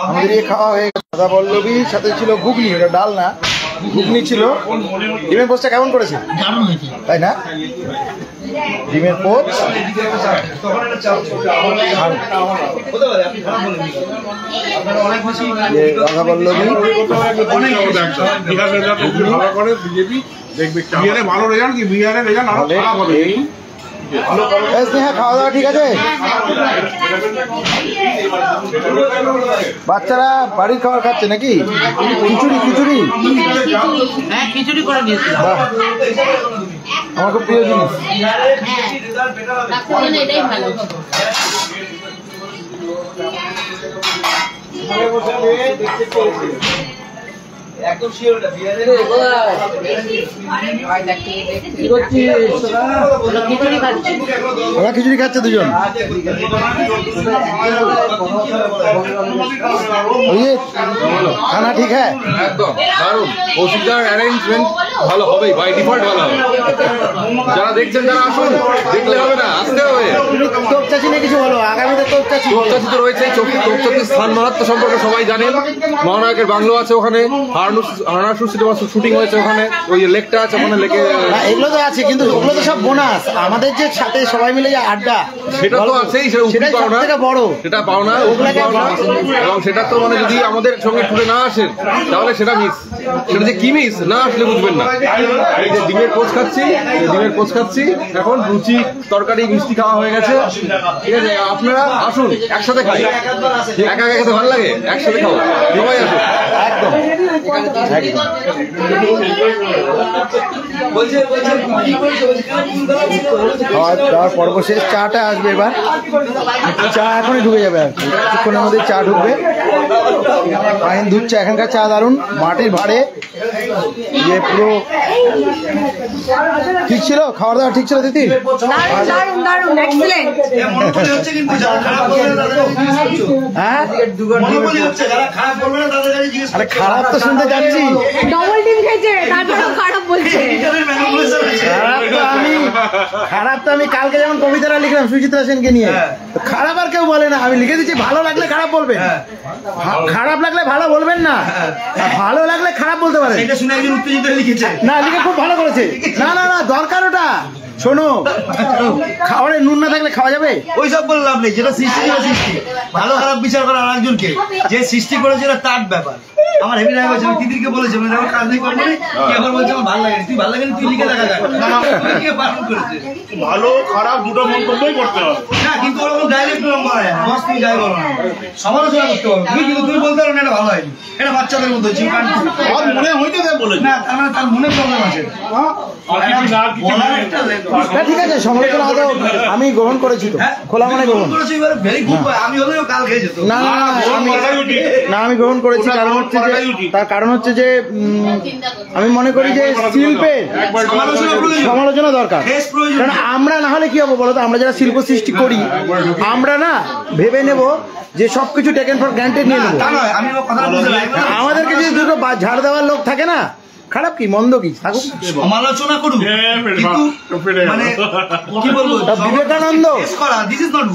আমাদের এই খাওয়া হয়ে গেছে। দাদা বল্লভীর সাথে ছিল ঘুগনি, ওটা ডাল না, ঘুগনি ছিল। ডিমের পোস্টটা কেমন করেছে? তাই না? ডিমের পোস্ট দাদা বল্লভী ভালো রেজাল্ট কি বিহারের রেজাল্ট আরো খারাপ হবে। হ্যাঁ, খাওয়া দাওয়া ঠিক আছে। বাচ্চারা বাড়ির খাবার খাচ্ছে নাকি? খিচুড়ি খিচুড়ি খিচুড়ি করে নিয়েছিলাম, আমার খুব প্রিয় জিনিস। একদম শিওর না বিয়ারে ওরা খিচুড়ি খাচ্ছে দুজন। খানা ঠিক হ্যাঁ, একদম দারুণ। কৌশিকদার অ্যারেঞ্জমেন্ট ভালো হবেই, বাই ডিফল্ট ভালো হবে। যারা দেখছেন তারা আসুন, দেখলে হবে না, আসতে হবে। তোপ চাচি নিয়ে কিছু বলো, আগামীতে তোপ চাচি। তোপ চাচি তো রয়েছে, তোপ চাচির স্থান মাহাত্ম্য সম্পর্কে সবাই জানেন। মহানায়কের বাংলো আছে ওখানে, হারনাসুর সিনেমা শুটিং হয়েছে ওখানে, ওই লেকটা আছে ওখানে, লেকে এগুলো তো আছে, কিন্তু ওগুলো তো সব বোনাস। আমাদের যে সাথে সবাই মিলে যে আড্ডা, সেটা তো আছেই, সেটা পাওনা, বড় সেটা পাওনা, এবং সেটা তো মানে যদি আমাদের সঙ্গে টুরে না আসেন তাহলে সেটা মিস। সেটা যে কি মিস না আসলে বুঝবেন না। এই যে ডিমের পোচ খাচ্ছি, ডিমের পোচ খাচ্ছি, এখন লুচি তরকারি মিষ্টি খাওয়া হয়ে গেছে। ঠিক আছে, আপনারা আসুন, একসাথে খাই। একা একা খেতে ভালো লাগে, একসাথে খাও, সবাই আসুন। একদম খাওয়ার পর্ব শেষ। চাটা আসবে এবার, চা এখনই ঢুকে যাবে আর কি, কিছুক্ষণের মধ্যে চা ঢুকবে। পাইন দুধ চা, এখানকার চা দারুণ, মাটির ভাড়ে। ইয়ে পুরো ঠিক ছিল, খাওয়া দাওয়া ঠিক ছিল দিদি? হ্যাঁ, আরে খারাপ তো শুনতে যাচ্ছি, খারাপ তো আমি কালকে যেমন কবিতাটা লিখলাম সুচিত্রা সেনকে নিয়ে, খারাপ আর কেউ বলে না, আমি লিখে দিচ্ছি ভালো লাগলে খারাপ বলবেন, খারাপ লাগলে ভালো বলবেন না, ভালো লাগলে খারাপ বলতে পারেন। না, লিখে খুব ভালো করেছে। না না না, দরকার ওটা। শোনো, খাওয়ারে নুন না থাকলে খাওয়া যাবে? ওই সব বলে লাভ নেই, যেটা সৃষ্টি সৃষ্টি, ভালো খারাপ বিচার করা আরেকজনকে, যে সৃষ্টি করেছে এটা তার ব্যাপার। আমার হেভি লাগে, আমি দিদিকে বলেছি আমার কাজ নেই করবো, কি এখন বলছে আমার ভালো লাগে, তুই ভালো লাগে তুই লিখে দেখা যাক। ভালো খারাপ দুটো মন্তব্যই করতে হবে না, কিন্তু ওরকম ডাইরেক্ট বলা যায় না, তুমি যাই বলো না, সমালোচনা করতে হবে। তুমি কিন্তু তুমি বলতে পারো না এটা ভালো হয়নি, এটা বাচ্চাদের মতো মনে হইতে বলে না, তার মানে তার মনে প্রবলেম আছে। ঠিক আছে, সমালোচনা আমি গ্রহণ করেছি তো, খোলা মনে গ্রহণ করেছি। আমি হলেও কাল খেয়ে যেত। না না, আমি গ্রহণ করেছি। তার কারণ হচ্ছে যে আমি মনে করি যে শিল্পের সমালোচনা দরকার। কারণ আমরা না হলে কি হবো বলতো, আমরা যারা শিল্প সৃষ্টি করি, আমরা না ভেবে নেব যে সবকিছু টেকেন ফর গ্রান্টেড নিয়ে নেবো। আমাদেরকে যদি দুটো ঝাড় দেওয়ার লোক থাকে না, খারাপ কি মন্দ কি থাকুক, সমালোচনা করুক, মানে কি বলবো, বিবেকানন্দ,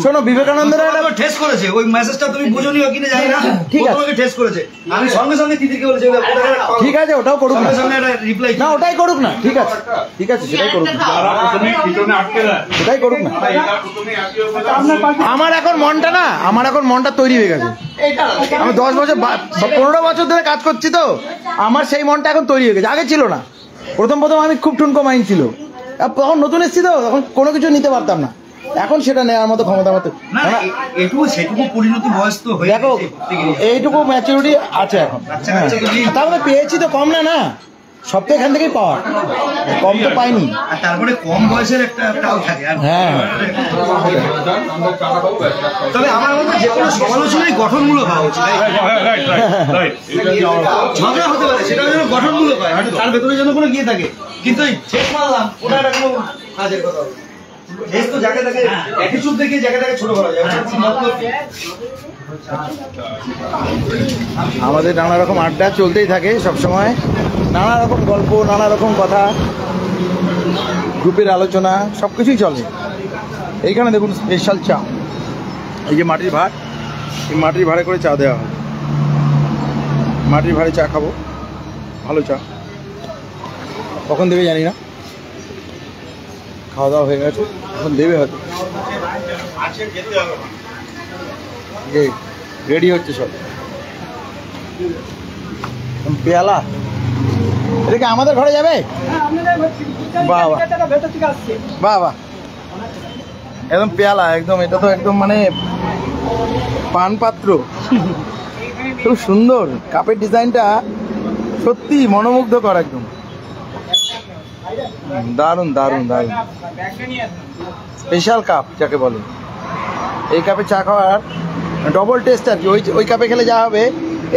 শোনো বিবেকানন্দরা টেস্ট করেছে, ওই মেসেজটা তুমি বুঝোনি কিনা জানি না, ঠিক আছে টেস্ট করেছে। আমি সঙ্গে সঙ্গে দিদিকে বলেছি ঠিক আছে, ওটাও করুক না, রিপ্লাই না ওটাই করুক না, ঠিক আছে ঠিক আছে, সেটাই করুক না, সেটাই করুক না। আমার এখন মনটা না, আমার এখন মনটা তৈরি হয়ে গেছে। আমি 10 বছর 15 বছর ধরে কাজ করছি তো, আমার সেই মনটা এখন তৈরি হয়ে গেছে। আগে ছিল না, প্রথম আমি খুব ঠুনকো মাইন্ড ছিল, তখন নতুন এসেছি তো, তখন কোনো কিছু নিতে পারতাম না। এখন সেটা নেওয়ার মতো ক্ষমতা মতো, সেটুকু পরিণতি বয়স তো দেখো, এইটুকু ম্যাচুরিটি আছে এখন। তারপরে পেয়েছি তো, কম না, না সব তো এখান থেকেই পাওয়া, কম তো পাইনি। তারপরে কম বয়সের একটা থাকে। হ্যাঁ, তবে আমার মতে যে কোনো সমালোচনাই গঠনমূলক হওয়া উচিত। ঝগড়া হতে পারে, সেটা যেন গঠনমূলক হয়, তার ভেতরে যেন কোনো গিয়ে থাকে। কিন্তু শেষ মারলাম ওটা একটা কোনো কাজের কথা হবে। শেষ তো যাকে তাকে অ্যাটিটিউড দেখে জায়গাটাকে ছোট করা যায়। আমাদের নানা রকম আড্ডা চলতেই থাকে সবসময়, নানা রকম গল্প, নানা রকম কথা, গ্রুপের আলোচনা, সব কিছুই চলে। এইখানে দেখুন স্পেশাল চা, এই যে মাটির ভাত, এই মাটির ভাড়ে করে চা দেওয়া হয়, মাটির ভাড়ে চা খাবো, ভালো চা। কখন দেবে জানি না, খাওয়া দাওয়া হয়ে গেছে, এখন দেবে হয়তো। রেডি হচ্ছে সব। পেয়ালা এটা কি আমাদের ঘরে যাবে? বাহ বাহ বাহ বাহ, একদম পেয়ালা একদম, এটা তো একদম মানে পান পাত্র, খুব সুন্দর। কাপের ডিজাইনটা সত্যি মনোমুগ্ধকর, একদম দারুণ দারুণ দারুণ। স্পেশাল কাপ যাকে বলে, এই কাপে চা খাওয়ার ডবল টেস্ট আর কি। ওই কাপে খেলে যা হবে,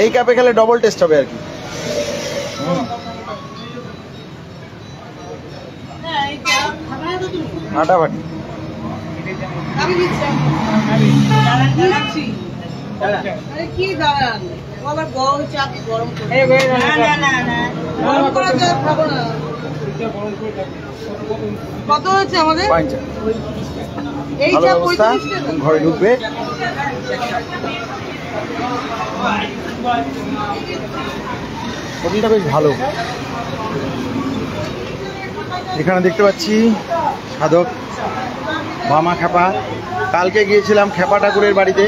এই কাপে খেলে ডবল টেস্ট হবে আর কি। আটা বাটি কত হচ্ছে আমাদের? ভালো ব্যবস্থা, ঘরে ঢুকবে। হোটেলটা বেশ ভালো। এখানে দেখতে পাচ্ছি সাধক বামা খেপা। কালকে গিয়েছিলাম খেপা ঠাকুরের বাড়িতে,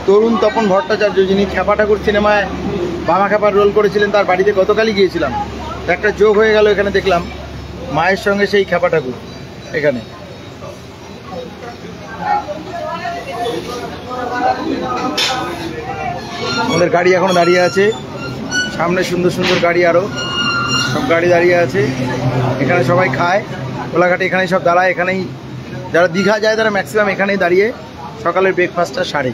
তরুণ তপন ভট্টাচার্য যিনি খেপা ঠাকুর সিনেমায় বামা খেপার রোল করেছিলেন, তার বাড়িতে গতকালই গিয়েছিলাম। একটা যোগ হয়ে গেল, এখানে দেখলাম মায়ের সঙ্গে সেই খেপা ঠাকুর এখানে। আমাদের গাড়ি এখনো দাঁড়িয়ে আছে, সামনে সুন্দর সুন্দর গাড়ি, আরও সব গাড়ি দাঁড়িয়ে আছে। এখানে সবাই খায়, কোলাঘাটে এখানেই সব দাঁড়ায়। এখানেই যারা দীঘা যায় তারা ম্যাক্সিমাম এখানেই দাঁড়িয়ে সকালের ব্রেকফাস্টটা সারে।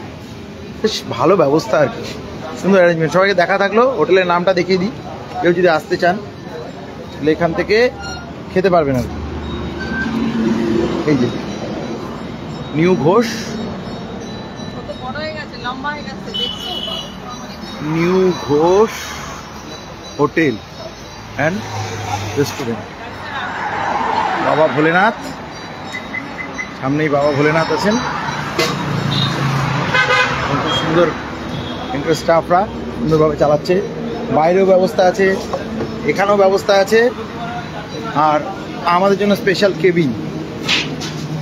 বেশ ভালো ব্যবস্থা আর কি, সুন্দর অ্যারেঞ্জমেন্ট। সবাইকে দেখা থাকলো, হোটেলের নামটা দেখিয়ে দিই, কেউ যদি আসতে চান তাহলে এখান থেকে খেতে পারবেন আর কি। এই যে new Ghosh, new Ghosh hotel and restaurant. বাবা ভোলেনাথ, সামনেই বাবা ভোলেনাথ আছেন। খুব সুন্দর এখানকার স্টাফরা সুন্দরভাবে চালাচ্ছে। বাইরেও ব্যবস্থা আছে, এখানেও ব্যবস্থা আছে, আর আমাদের জন্য স্পেশাল কেবিন।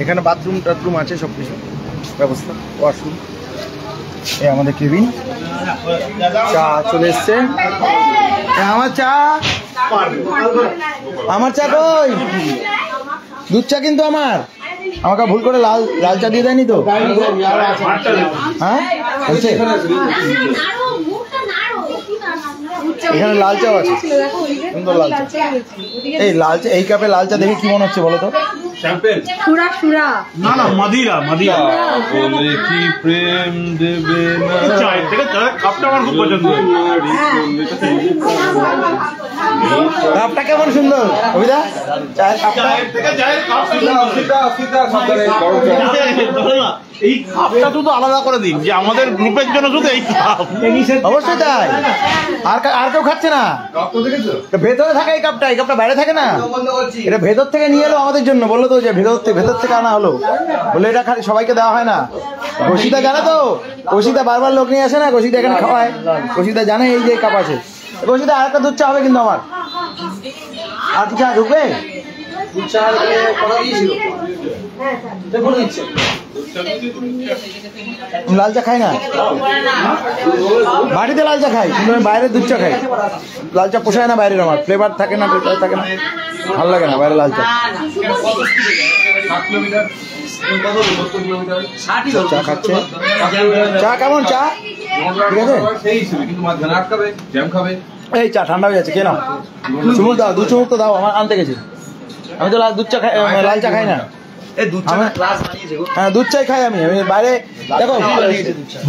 এখানে বাথরুম টাথরুম আছে, সব কিছু ব্যবস্থা, ওয়াশরুম। এই আমাদের কেবিন। চা চলে এসছে, আমার চা, আমার চা কই? দুধ চা কিন্তু আমার, আমাকে ভুল করে লাল লাল চা দিয়ে দেয়নি তো? হ্যাঁ বলছে এখানে লাল চা আছে, সুন্দর লাল চা। এই লাল চা, এই কাপে লাল চা দেখে কি মনে হচ্ছে বলো তো? না না, মাদিরা মাদিরা বলে কি প্রেম দেবে না, চায়ের থেকে কাপটা আমার খুব পছন্দ। কাপটা কেমন সুন্দর অভিদা, চায়ের কাপটা। এই কাপটা শুধু আলাদা করে দিন, যে আমাদের গ্রুপের জন্য শুধু এই কাপ। অবশ্যই তাই। আর কেউ খাচ্ছে না। ভেতরে থাকে এই কাপটা, এই কাপটা বাইরে থাকে না। এটা ভেতর থেকে নিয়ে এলো আমাদের জন্য, বললো তো যে ভেতর থেকে আনা হলো, বলে এটা খালি সবাইকে দেওয়া হয় না। কশিদা জানে তো, কশিদা বারবার লোক নিয়ে আসে না, কশিদা এখানে খাওয়ায়। কশিদা জানে এই যে কাপ আছে। কশিদা আর একটা দুধ চা হবে কিন্তু আমার। আর কি চা ঢুকবে? লাল চা খাই না, বাড়িতে লাল চা খাই, কিন্তু আমি বাইরের দুধ চা খাই। লাল চা পোষায় না বাইরের, আমার ফ্লেভার থাকে না, টেস্ট থাকে না, ভালো লাগে না বাইরে লাল চা। চা খাচ্ছে, চা কেমন চা? ঠিক আছে, এই চা ঠান্ডা হয়ে যাচ্ছে, কে নাও চুমুক দাও, দু চুমুক তো দাও, আমার আনতে গেছি। আমি তো দুধ চা খাই, লাল চা খাই না। হ্যাঁ দুধ চাই খাই আমি, বাইরে দেখো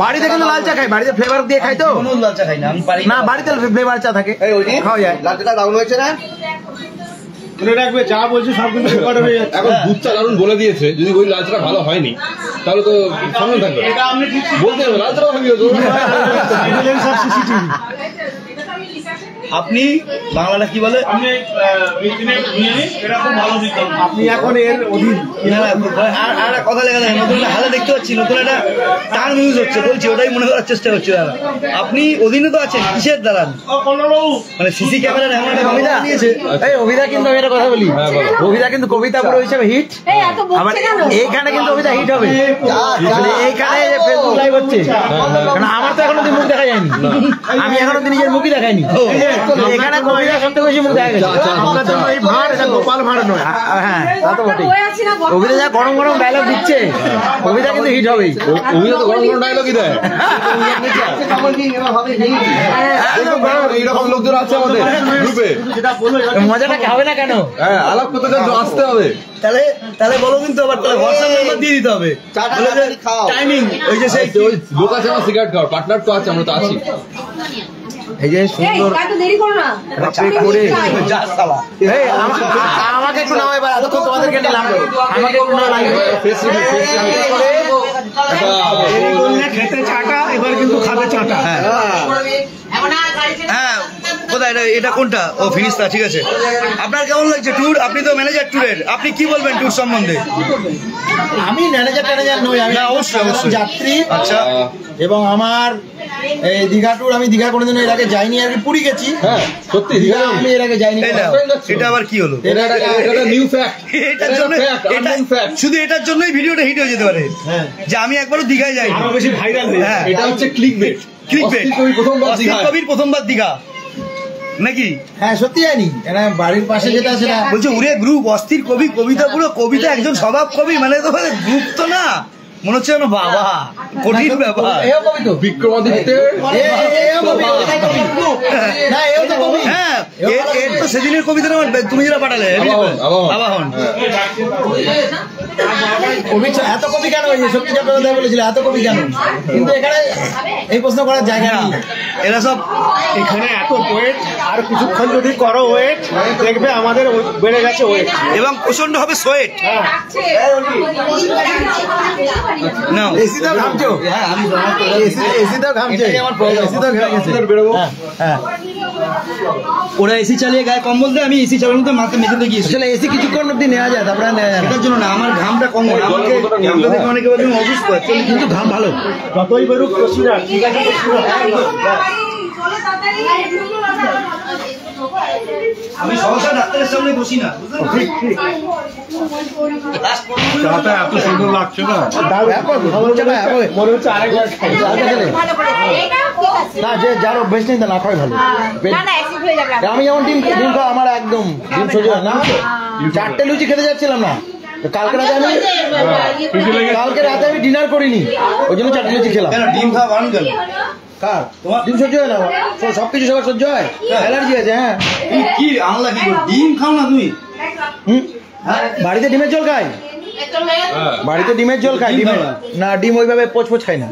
বাড়িতে কিন্তু লাল চা খাই, বাড়িতে ফ্লেভার দিয়ে খাই তো। লাল চা খাই না আমি, পারি না বাড়িতে ফ্লেভার চা থাকে, খাওয়া যায়। লাল চাটা ডাউন হয়েছে না, রাখবে চা বলছে সব কিছু হয়ে যাচ্ছে। এখন দুধ চা দারুণ বলে দিয়েছে, যদি ওই লাল চাটা ভালো হয়নি তাহলে তো সামনে থাকবে, বলতে হবে লাল চাটা ভালো হতো। আপনি বাংলাটা কি বলে? আপনি এখন এর অধীন। আর একটা কথা লেখা থাকে, নতুন একটা হালে দেখতে পাচ্ছি, নতুন একটা টার্ম ইউজ হচ্ছে, বলছি ওটাই মনে করার চেষ্টা করছি দাদা। আপনি অধীনে তো আছেন, কিসের দাঁড়ান? মানে সিসি ক্যামেরার এমন একটা অভিদা ক্ষমতা নিয়েছে। এই অভিদা কিন্তু আমি একটা কথা বলি, অভিদা কিন্তু কবিতা পুরো হিসেবে হিট, আবার এইখানে কিন্তু অভিদা হিট হবে, মানে এইখানে ফেসবুক লাইভ হচ্ছে, কারণ আমার তো এখনো মুখ দেখা যায়নি, আমি এখনো নিজের মুখই দেখাইনি, এখানে কবিতা সবথেকে বেশি মুখ দেখা গেছে। আপনার জন্য এই ভাড়, এটা গোপাল ভাড় নয়। হ্যাঁ তা তো বটেই, অভিদা যা গরম গরম ডায়লগ দিচ্ছে, অভিদা কিন্তু হিট হবেই। অভিনয় তো গরম গরম ডায়লগই দেয়। এইরকম লোকজন আছে আমাদের গ্রুপে, মজাটা হবে না কেন? হ্যাঁ আলাপ করতে আসতে হবে। তাহলে বলো কিন্তু আবার তাহলে হোয়াটসঅ্যাপ নাম্বার দিয়ে দিতে হবে, টাইমিং ওই যে সেই ওই লোক আছে আমার সিগারেট খাওয়ার, পার্টনার তো আছে, আমরা তো আছি। এই যে সুন্দর দেরি করো না যা সালা। এই আমাকে একটু নাও এবার, এতক্ষণ তোমাদেরকে নিলাম, আমাকে একটু নাও live face review, face review. খেতে চাটা, এবার কিন্তু খাবে চাটা। হ্যাঁ কোথায় এটা কোনটা? ও ফিনিশটা, ঠিক আছে। আপনার কেমন লাগছে ট্যুর? আপনি তো ম্যানেজার ট্যুরের, আপনি কি বলবেন ট্যুর সম্বন্ধে? আমি ম্যানেজার নই, আমি না, অবশ্যই। যাত্রী। আচ্ছা, এবং আমার এই দীঘা ট্যুর, আমি দীঘা কোনোদিন এর আগে যাইনি, আর কি পুরী গেছি। হ্যাঁ সত্যি দীঘা আমি এর আগে যাইনি। এটা আবার কি হলো? এটা নিউ ফ্যাক্ট, এটার জন্য শুধু এটার জন্যই ভিডিওটা হিট হয়ে যেতে পারে, যে আমি একবারও দীঘায় যাই, আরো বেশি ভাইরাল হয়ে হ্যাঁ এটা হচ্ছে ক্লিকবেট। কবির প্রথমবার দীঘা নাকি? হ্যাঁ সত্যি জানি, এটা বাড়ির পাশে যেটা সেটা বলছে উড়ে গ্রুপ অস্থির কবি, কবিতা পুরো কবিতা, একজন স্বভাব কবি, মানে তো গ্রুপ তো না, মনে হচ্ছে যেন বাবা কঠিন ব্যাপার। এও কবি তো, বিক্রমাদিত্যের এও কবি, না এও তো কবি। হ্যাঁ এর তো সেদিনের কবিতা তুমি যেটা পাঠালে আবাহন, কবি এত কবি কেন হয়েছে? সত্যি কথা বলেছিল, এত কবি কেন? কিন্তু এখানে এই প্রশ্ন করার জায়গা নেই। এরা সব এখানে এত ওয়েট, আর কিছুক্ষণ যদি করো ওয়েট, দেখবে আমাদের বেড়ে গেছে ওয়েট, এবং প্রচন্ড হবে সোয়েট। না এসিতেও ঘামছো? এসিতেও ঘামছে, এসিতেও ঘেমে গেছে। হ্যাঁ ওরা এসি চালিয়ে গায়ে কম্বল দেয়, আমি এসি চালানোতে মাথা মেঝেতে গিয়েছি। আসলে এসি কিছুক্ষণ অব্দি নেওয়া যায়, তারপরে নেওয়া যায় না। এটার জন্য না, আমার ঘামটা কম হয়, আমাকে ঘামটা দেখে অনেকে বলে আমি অসুস্থ, actually কিন্তু ঘাম ভালো। যতই বেরুক কষিরা, ঠিক আছে আমি সহসা ডাক্তারের সামনে বসি না, চাটা এত সুন্দর লাগছে না, মনে হচ্ছে আরেকবার খাই। না যে যার অভ্যেস নেই তা না খাওয়াই ভালো। আমি যেমন ডিম খাওয়া, আমার একদম ডিম সহ্য হয় না। 4টে লুচি খেতে যাচ্ছিলাম না, কালকে রাতে আমি ডিনার করিনি, ওই জন্য 4টে লুচি খেলাম। কেন ডিম খাওয়া বারণ কেন? কার? তোমার ডিম সহ্য হয় না? সবকিছু সবার সহ্য হয়, অ্যালার্জি আছে। হ্যাঁ কি আনলা কি ডিম খাও না তুমি? বাড়িতে ডিমের জল খাই, বাড়িতে ডিমের জল খাই, ডিমের না, ডিম ওইভাবে পোচ খাই না।